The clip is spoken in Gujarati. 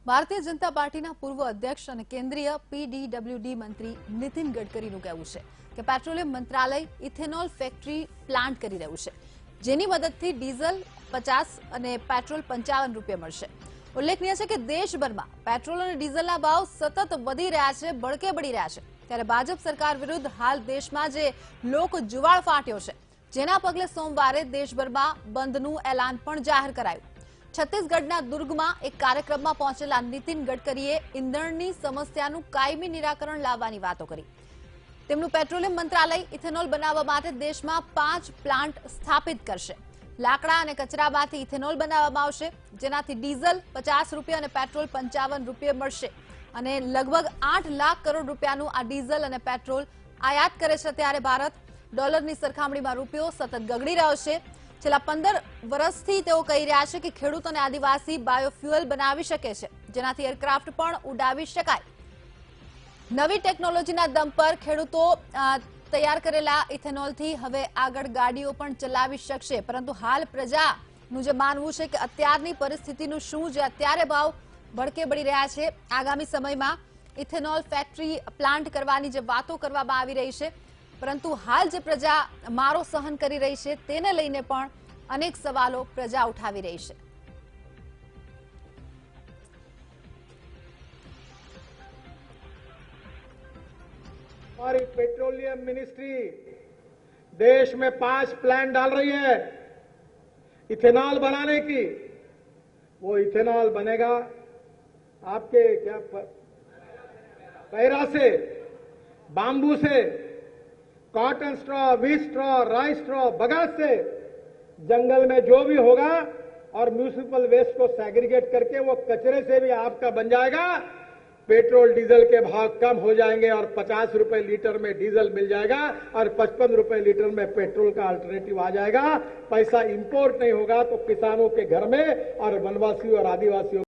ભારતીય જનતા પાર્ટીના પૂર્વ અધ્યક્ષ અને કેન્દ્રીય પીડીડબ્લ્યુડી મંત્રી નીતિન ગડકરીનું કહેવું છે કે પેટ્રોલિયમ મંત્રાલય ઇથેનોલ ફેક્ટરી પ્લાન્ટ કરી રહ્યું છે, જેની મદદથી ડીઝલ 50 અને પેટ્રોલ 55 રૂપિયા મળશે। ઉલ્લેખનીય છે કે દેશભરમાં પેટ્રોલ અને ડીઝલના ભાવ સતત વધી રહ્યા છે, બળકે બળી રહ્યા છે। ત્યારે ભાજપ સરકાર વિરુદ્ધ હાલ દેશમાં જે લોક જુવાળ ફાટ્યો છે, જેના પગલે સોમવારે દેશભરમાં બંધનું એલાન પણ જાહેર કરાયું। છત્તીસગઢના દુર્ગમાં એક કાર્યક્રમમાં પહોંચેલા નીતિન ગડકરીએ ઇંધણની સમસ્યાનું કાયમી નિરાકરણ લાવવાની વાતો કરી। તેમનું પેટ્રોલિયમ મંત્રાલય ઇથેનોલ બનાવવા માટે દેશમાં 5 પ્લાન્ટ સ્થાપિત કરશે। લાકડા અને કચરામાંથી ઇથેનોલ બનાવવામાં આવશે, જેનાથી ડીઝલ 50 રૂપિયા અને પેટ્રોલ 55 રૂપિયા મળશે અને લગભગ 8 લાખ કરોડ રૂપિયાનું આ ડીઝલ અને પેટ્રોલ આયાત કરે છે। ત્યારે ભારત ડોલરની સરખામણીમાં રૂપિયો સતત ગગડી રહ્યો છે। છેલ્લા 15 વર્ષથી તેઓ કહી રહ્યા છે કે ખેડૂત અને આદિવાસી બાયોફ્યુઅલ બનાવી શકે છે, જેનાથી એરક્રાફ્ટ પણ ઉડાવી શકાય। નવી ટેકનોલોજીના દમ પર ખેડૂતો તૈયાર કરેલા ઇથેનોલથી હવે આગળ ગાડીઓ પણ ચલાવી શકશે। પરંતુ હાલ પ્રજાનું જે માનવું છે કે અત્યારની પરિસ્થિતિનું શું, જે અત્યારે ભાવ ભડકે બળી રહ્યા છે, આગામી સમયમાં ઇથેનોલ ફેક્ટરી પ્લાન્ટ કરવાની જે વાતો કરવામાં આવી રહી છે, પરંતુ હાલ જે પ્રજા મારો સહન કરી રહી છે તેને લઈને પણ અનેક સવાલો પ્રજા ઉઠાવી રહી છે। हमारी पेट्रोलियम मिनिस्ट्री देश में 5 प्लांट डाल रही है इथेनॉल बनाने की। वो इथेनॉल बनेगा आपके क्या पैरा से, बाम्बू से, cotton straw, wheat straw, rice straw, bagasse से, जंगल में जो भी होगा और म्यूनिसिपल वेस्ट को सेग्रीगेट करके वो कचरे से भी आपका बन जाएगा। पेट्रोल डीजल के भाव कम हो जाएंगे और 50 रुपए लीटर में डीजल मिल जाएगा और 55 रुपए लीटर में पेट्रोल का अल्टरनेटिव आ जाएगा। पैसा इंपोर्ट नहीं होगा तो किसानों के घर में और वनवासियों और आदिवासियों